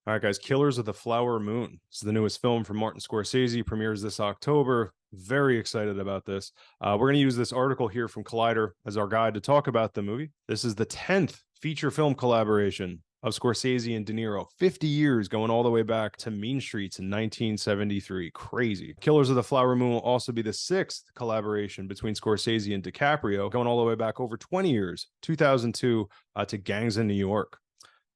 All right, guys, Killers of the Flower Moon. This is the newest film from Martin Scorsese, premieres this October. Very excited about this. We're going to use this article here from Collider as our guide to talk about the movie. This is the 10th feature film collaboration of Scorsese and De Niro. 50 years going all the way back to Mean Streets in 1973. Crazy. Killers of the Flower Moon will also be the 6th collaboration between Scorsese and DiCaprio, going all the way back over 20 years, 2002, to Gangs in New York.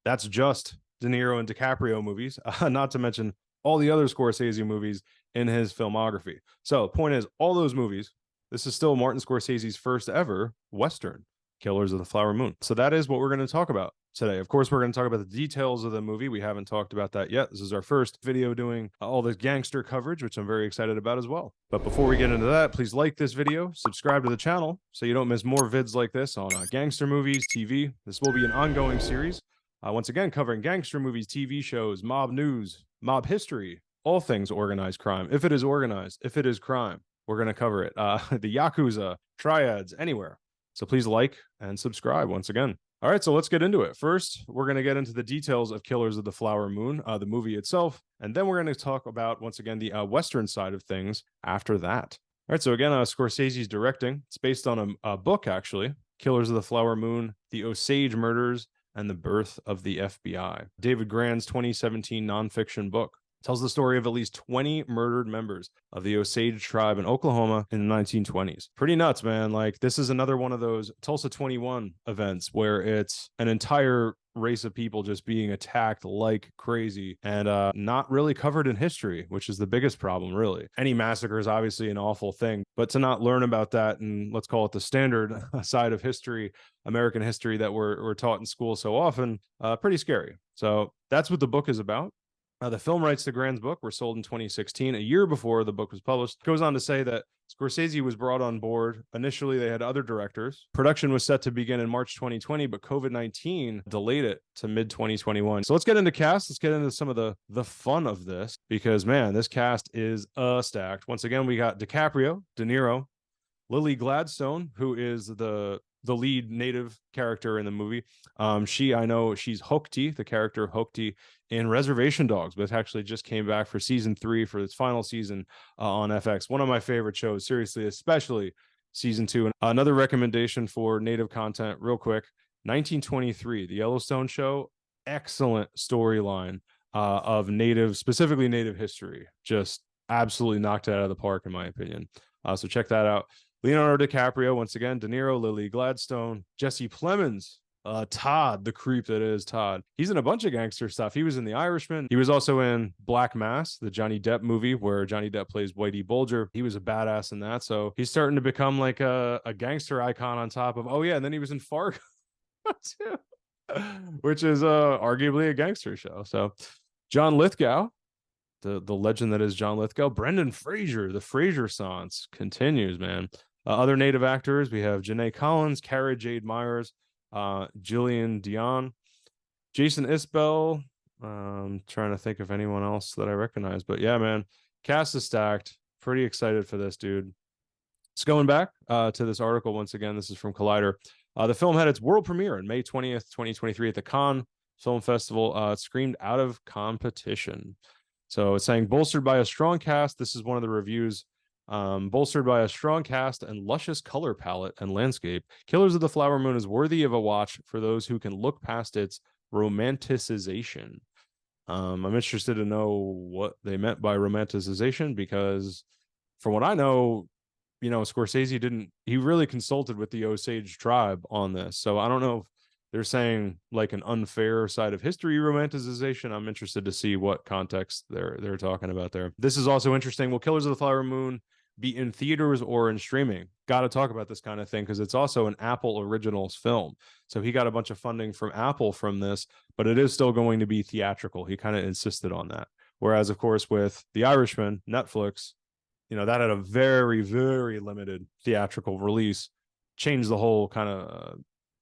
That's just De Niro and DiCaprio movies, not to mention all the other Scorsese movies in his filmography. So, point is, all those movies, this is still Martin Scorsese's first ever Western, Killers of the Flower Moon. So that is what we're going to talk about today. Of course, we're going to talk about the details of the movie. We haven't talked about that yet. This is our first video doing all the gangster coverage, which I'm very excited about as well. But before we get into that, please like this video, subscribe to the channel so you don't miss more vids like this on gangster movies, TV. This will be an ongoing series. Once again, covering gangster movies, TV shows, mob news, mob history, all things organized crime. If it is organized, if it is crime, we're going to cover it. The Yakuza, triads, anywhere. So please like and subscribe once again. All right, so let's get into it. First, we're going to get into the details of Killers of the Flower Moon, the movie itself, and then we're going to talk about, once again, the Western side of things after that. All right, so again, Scorsese's directing. It's based on a book, actually, Killers of the Flower Moon, The Osage Murders, and the Birth of the FBI. David Grann's 2017 nonfiction book tells the story of at least 20 murdered members of the Osage tribe in Oklahoma in the 1920s. Pretty nuts, man. Like, this is another one of those Tulsa 21 events where it's an entire race of people just being attacked like crazy and not really covered in history, which is the biggest problem, really. Any massacre is obviously an awful thing, but to not learn about that and let's call it the standard side of history, American history that we're taught in school so often, pretty scary. So that's what the book is about. The film rights to Grann's book were sold in 2016, a year before the book was published. It goes on to say that Scorsese was brought on board. Initially, they had other directors. Production was set to begin in March 2020, but COVID-19 delayed it to mid-2021. So let's get into cast. Let's get into some of the fun of this because, man, this cast is stacked. Once again, we got DiCaprio, De Niro, Lily Gladstone, who is the lead native character in the movie. I know she's Hochti, the character Hochti in Reservation Dogs, but it actually just came back for season 3 for its final season on FX. One of my favorite shows, seriously, especially season 2. And another recommendation for native content, real quick, 1923, the Yellowstone show, excellent storyline of specifically native history. Just absolutely knocked it out of the park, in my opinion. So check that out. Leonardo DiCaprio, once again, De Niro, Lily Gladstone, Jesse Plemons, Todd, the creep that is Todd. He's in a bunch of gangster stuff. He was in The Irishman. He was also in Black Mass, the Johnny Depp movie where Johnny Depp plays Whitey Bulger. He was a badass in that. So he's starting to become like a gangster icon on top of, oh yeah, and then he was in Fargo too, which is arguably a gangster show. So John Lithgow, the legend that is John Lithgow. Brendan Fraser, the Fraser-sance continues, man. Other native actors, we have Janae Collins, Cara Jade Myers, Jillian Dion, Jason Isbell. Trying to think of anyone else that I recognize. But yeah, man, cast is stacked. Pretty excited for this, dude. It's going back to this article once again. This is from Collider. The film had its world premiere on May 20th, 2023 at the Cannes Film Festival. It screened out of competition. So it's saying bolstered by a strong cast. This is one of the reviews. Bolstered by a strong cast and luscious color palette and landscape, Killers of the Flower Moon is worthy of a watch for those who can look past its romanticization. I'm interested to know what they meant by romanticization because from what I know, Scorsese he really consulted with the Osage tribe on this. So I don't know if they're saying like an unfair side of history romanticization. I'm interested to see what context they're talking about there. This is also interesting. Will Killers of the Flower Moon be in theaters or in streaming? Got to talk about this kind of thing because it's also an Apple Originals film. So he got a bunch of funding from Apple from this, but it is still going to be theatrical. He kind of insisted on that. Whereas, of course, with The Irishman, Netflix, that had a very, very limited theatrical release, changed the whole kind of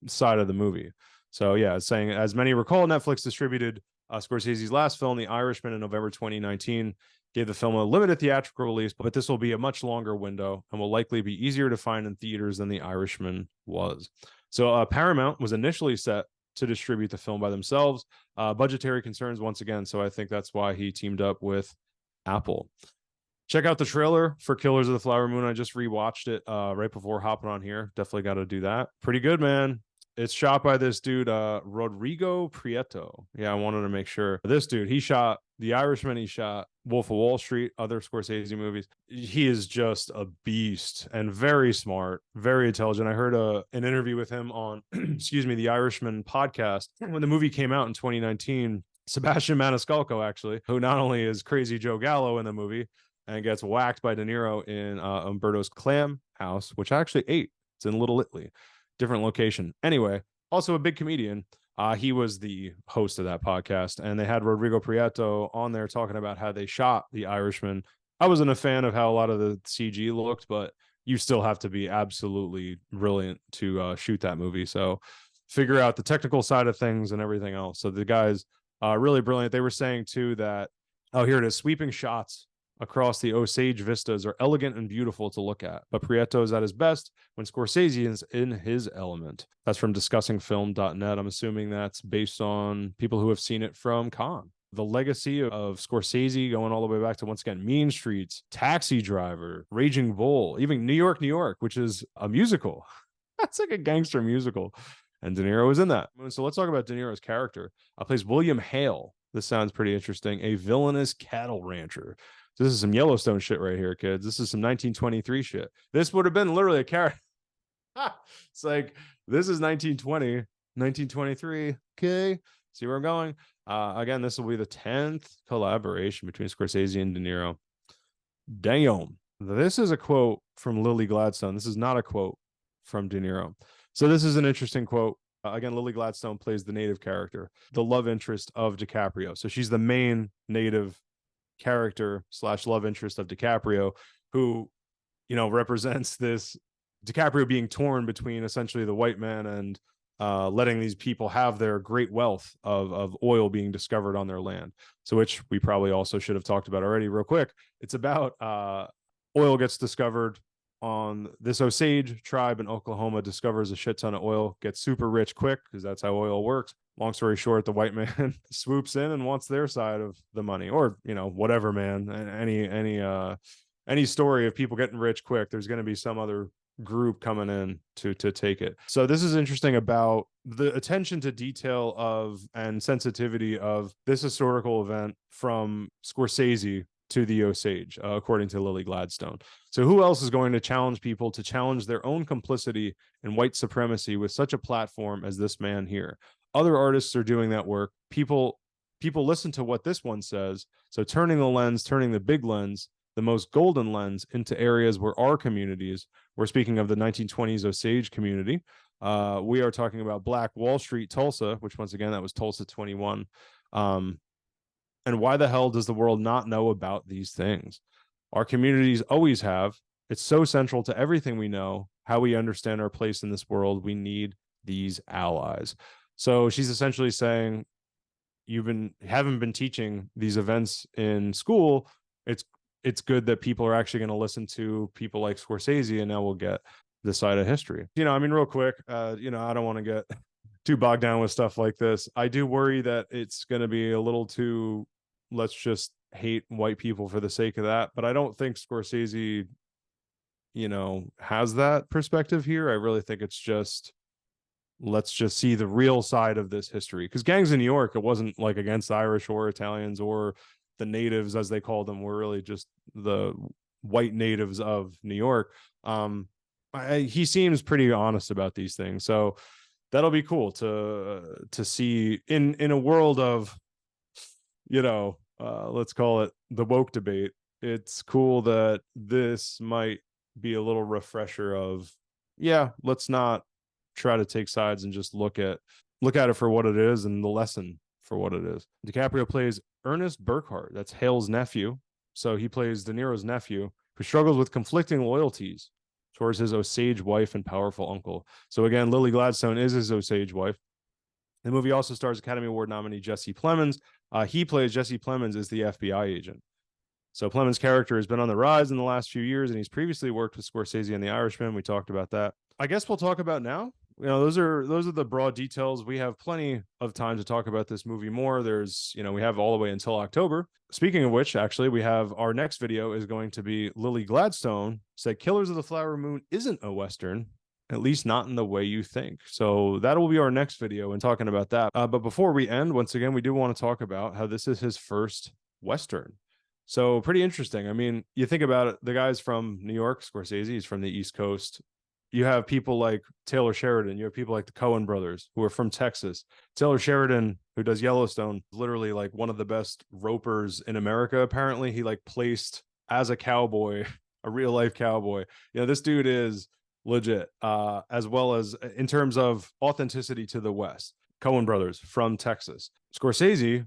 side of the movie. So yeah, it's saying, as many recall, Netflix distributed Scorsese's last film, The Irishman, in November 2019, gave the film a limited theatrical release, but this will be a much longer window and will likely be easier to find in theaters than The Irishman was. So Paramount was initially set to distribute the film by themselves. Budgetary concerns once again, so I think that's why he teamed up with Apple. Check out the trailer for Killers of the Flower Moon. I just rewatched it right before hopping on here. Definitely got to do that. Pretty good, man. It's shot by this dude, Rodrigo Prieto. Yeah, I wanted to make sure. This dude, he shot The Irishman, he shot Wolf of Wall Street, other Scorsese movies. He is just a beast and very smart, very intelligent. I heard an interview with him on, excuse me, the Irishman podcast when the movie came out in 2019. Sebastian Maniscalco, actually, who not only is Crazy Joe Gallo in the movie and gets whacked by DeNiro in Umberto's Clam House, which I actually ate. It's in Little Italy. Different location. Anyway, also a big comedian. He was the host of that podcast, and they had Rodrigo Prieto on there talking about how they shot The Irishman. I wasn't a fan of how a lot of the CG looked, but you still have to be absolutely brilliant to shoot that movie. So figure out the technical side of things and everything else. So the guys really brilliant. They were saying too that, oh, here it is, sweeping shots across the Osage vistas are elegant and beautiful to look at, but Prieto is at his best when Scorsese is in his element. That's from discussingfilm.net. I'm assuming that's based on people who have seen it from Cannes. The legacy of Scorsese going all the way back to, once again, Mean Streets, Taxi Driver, Raging Bull, even New York, New York, which is a musical. That's like a gangster musical. And De Niro is in that. So let's talk about De Niro's character. Plays William Hale. This sounds pretty interesting. A villainous cattle rancher. This is some Yellowstone shit right here, kids. This is some 1923 shit. This would have been literally a character. It's like, this is 1920, 1923. Okay. See where I'm going? Again, this will be the 10th collaboration between Scorsese and De Niro. Damn. This is a quote from Lily Gladstone. This is not a quote from De Niro. So this is an interesting quote. Again, Lily Gladstone plays the native character, the love interest of DiCaprio. So she's the main native character / love interest of DiCaprio, who, you know, represents this DiCaprio being torn between essentially the white man and letting these people have their great wealth of oil being discovered on their land. So, which we probably also should have talked about already real quick. It's about oil gets discovered on this Osage tribe in Oklahoma, discovers a shit ton of oil, gets super rich quick because that's how oil works. Long story short, the white man swoops in and wants their side of the money, or, you know, whatever, man. Any story of people getting rich quick, there's going to be some other group coming in to take it. So this is interesting about the attention to detail of and sensitivity of this historical event from Scorsese to the Osage, according to Lily Gladstone. So who else is going to challenge people to challenge their own complicity in white supremacy with such a platform as this man here? Other artists are doing that work. People listen to what this one says. So turning the lens, turning the big lens, the most golden lens, into areas where our communities, we're speaking of the 1920s Osage community. We are talking about Black Wall Street, Tulsa, which once again, that was Tulsa 21. And why the hell does the world not know about these things? Our communities always have. It's so central to everything we know, how we understand our place in this world. We need these allies. So she's essentially saying, haven't been teaching these events in school. It's good that people are actually going to listen to people like Scorsese, and now we'll get this side of history. You know, I mean, real quick, I don't want to get too bogged down with stuff like this. I do worry that it's going to be a little too, let's just hate white people for the sake of that. But I don't think Scorsese, has that perspective here. I really think it's just, let's just see the real side of this history. Because gangs in New York, it wasn't like against Irish or Italians or the natives, as they called them, were really just the white natives of New York. He seems pretty honest about these things. So that'll be cool to see in a world of, let's call it the woke debate. It's cool that this might be a little refresher of, let's not try to take sides and just look at it for what it is and the lesson for what it is. DiCaprio plays Ernest Burkhart. That's Hale's nephew. So he plays De Niro's nephew, who struggles with conflicting loyalties towards his Osage wife and powerful uncle. So again, Lily Gladstone is his Osage wife. The movie also stars Academy Award nominee Jesse Plemons. Jesse Plemons is the FBI agent. So Plemons' character has been on the rise in the last few years, and he's previously worked with Scorsese and The Irishman. We talked about that. I guess we'll talk about now those are the broad details. We have plenty of time to talk about this movie more. We have all the way until October. Speaking of which, actually, we have our next video is going to be Lily Gladstone said Killers of the Flower Moon isn't a Western, at least not in the way you think. So that will be our next video and talking about that. But before we end, once again, we do want to talk about how this is his first Western. So pretty interesting. I mean, you think about it, the guy's from New York, Scorsese, he's from the East Coast. You have people like Taylor Sheridan. You have people like the Coen brothers who are from Texas. Taylor Sheridan, who does Yellowstone, literally like one of the best ropers in America. Apparently, he like placed as a cowboy, a real life cowboy. This dude is legit, as well as in terms of authenticity to the West. Coen brothers from Texas. Scorsese,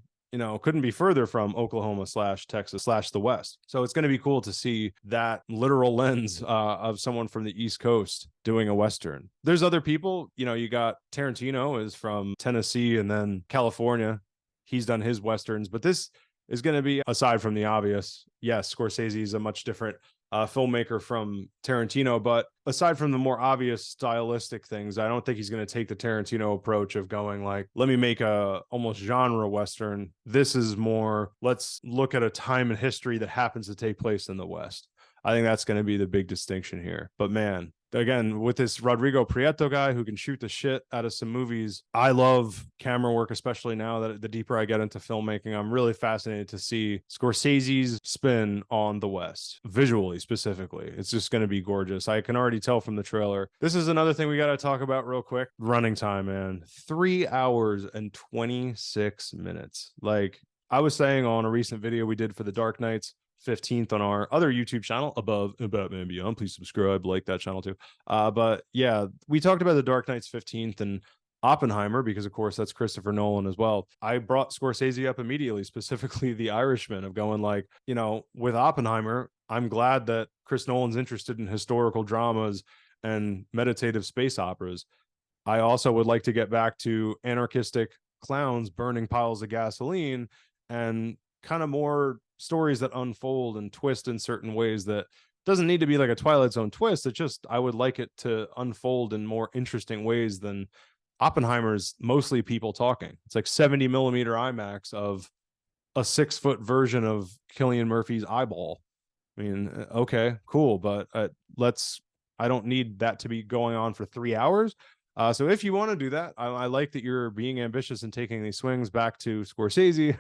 couldn't be further from Oklahoma / Texas / the West. So it's going to be cool to see that literal lens of someone from the East Coast doing a Western. There's other people, you got Tarantino is from Tennessee and then California. He's done his Westerns, but this is going to be, aside from the obvious, yes, Scorsese is a much different filmmaker from Tarantino, but aside from the more obvious stylistic things, I don't think he's going to take the Tarantino approach of going like, let me make a almost genre Western. This is more, let's look at a time in history that happens to take place in the West. I think that's going to be the big distinction here. But man, again, with this Rodrigo Prieto guy who can shoot the shit out of some movies, I love camera work, especially now that the deeper I get into filmmaking. I'm really fascinated to see Scorsese's spin on the West, visually specifically. It's just going to be gorgeous. I can already tell from the trailer. This is another thing we got to talk about real quick. Running time, man. 3 hours and 26 minutes. Like I was saying on a recent video we did for the Dark Knights 15th on our other YouTube channel, Above Batman Beyond. Please subscribe, like that channel too. But yeah, we talked about the Dark Knight's 15th and Oppenheimer because, of course, that's Christopher Nolan as well. I brought Scorsese up immediately, specifically The Irishman, of going like, with Oppenheimer, I'm glad that Chris Nolan's interested in historical dramas and meditative space operas. I also would like to get back to anarchistic clowns burning piles of gasoline and kind of more stories that unfold and twist in certain ways that doesn't need to be like a Twilight Zone twist. It's just, I would like it to unfold in more interesting ways than Oppenheimer's mostly people talking. It's like 70 millimeter IMAX of a 6-foot version of Cillian Murphy's eyeball. I mean, okay, cool. But I don't need that to be going on for 3 hours. So if you want to do that, I like that you're being ambitious and taking these swings back to Scorsese.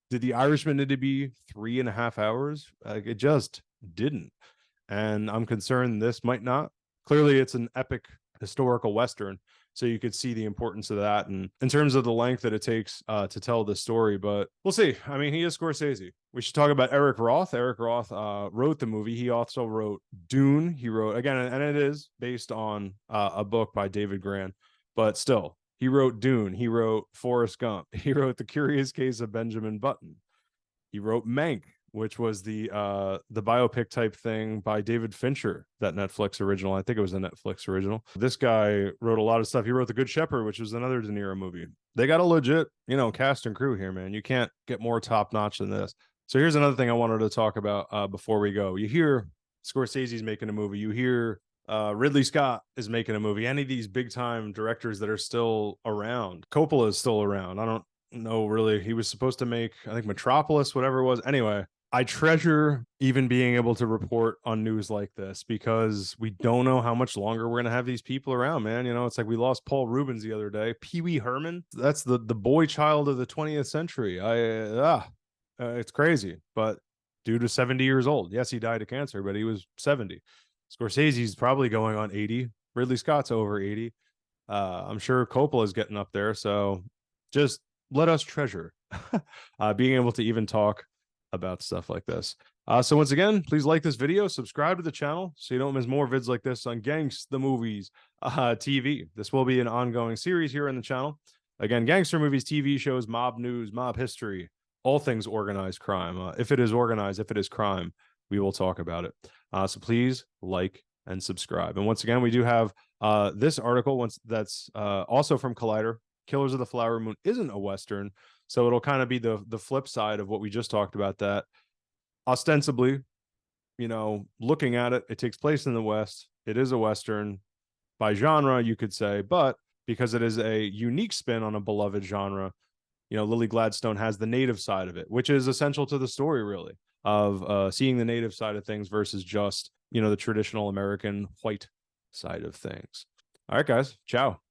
Did The Irishman need to be 3.5 hours? It just didn't. And I'm concerned this might not. Clearly, it's an epic historical Western, so you could see the importance of that. And in terms of the length that it takes to tell the story, but we'll see. I mean, he is Scorsese. We should talk about Eric Roth. Eric Roth wrote the movie. He also wrote Dune. He wrote, again, and it is based on a book by David Gran, but still, he wrote Dune. He wrote Forrest Gump. He wrote The Curious Case of Benjamin Button. He wrote Mank, which was the biopic type thing by David Fincher, that Netflix original. I think it was a Netflix original. This guy wrote a lot of stuff. He wrote The Good Shepherd, which was another De Niro movie. They got a legit, cast and crew here, man. You can't get more top notch than this. So here's another thing I wanted to talk about before we go. You hear Scorsese's making a movie. You hear Ridley Scott is making a movie. Any of these big time directors that are still around. Coppola is still around. I don't know really. He was supposed to make, I think, Metropolis, whatever it was. Anyway, I treasure even being able to report on news like this because we don't know how much longer we're going to have these people around, man. It's like we lost Paul Rubens the other day. Pee Wee Herman, that's the boy child of the 20th century. It's crazy, but dude was 70 years old. Yes, he died of cancer, but he was 70. Scorsese's probably going on 80. Ridley Scott's over 80. I'm sure Coppola's getting up there. So just let us treasure being able to even talk about stuff like this. So once again, please like this video, subscribe to the channel so you don't miss more vids like this on Gangsta the Movies TV. This will be an ongoing series here on the channel. Again, gangster movies, TV shows, mob news, mob history, all things organized crime. If it is organized, if it is crime, we will talk about it. So please like and subscribe. And once again, we do have this article that's also from Collider. Killers of the Flower Moon isn't a Western. So it'll kind of be the flip side of what we just talked about, that ostensibly, looking at it, it takes place in the West. It is a Western by genre, you could say, but because it is a unique spin on a beloved genre, Lily Gladstone has the native side of it, which is essential to the story, really, of seeing the native side of things versus just, the traditional American white side of things. All right, guys. Ciao.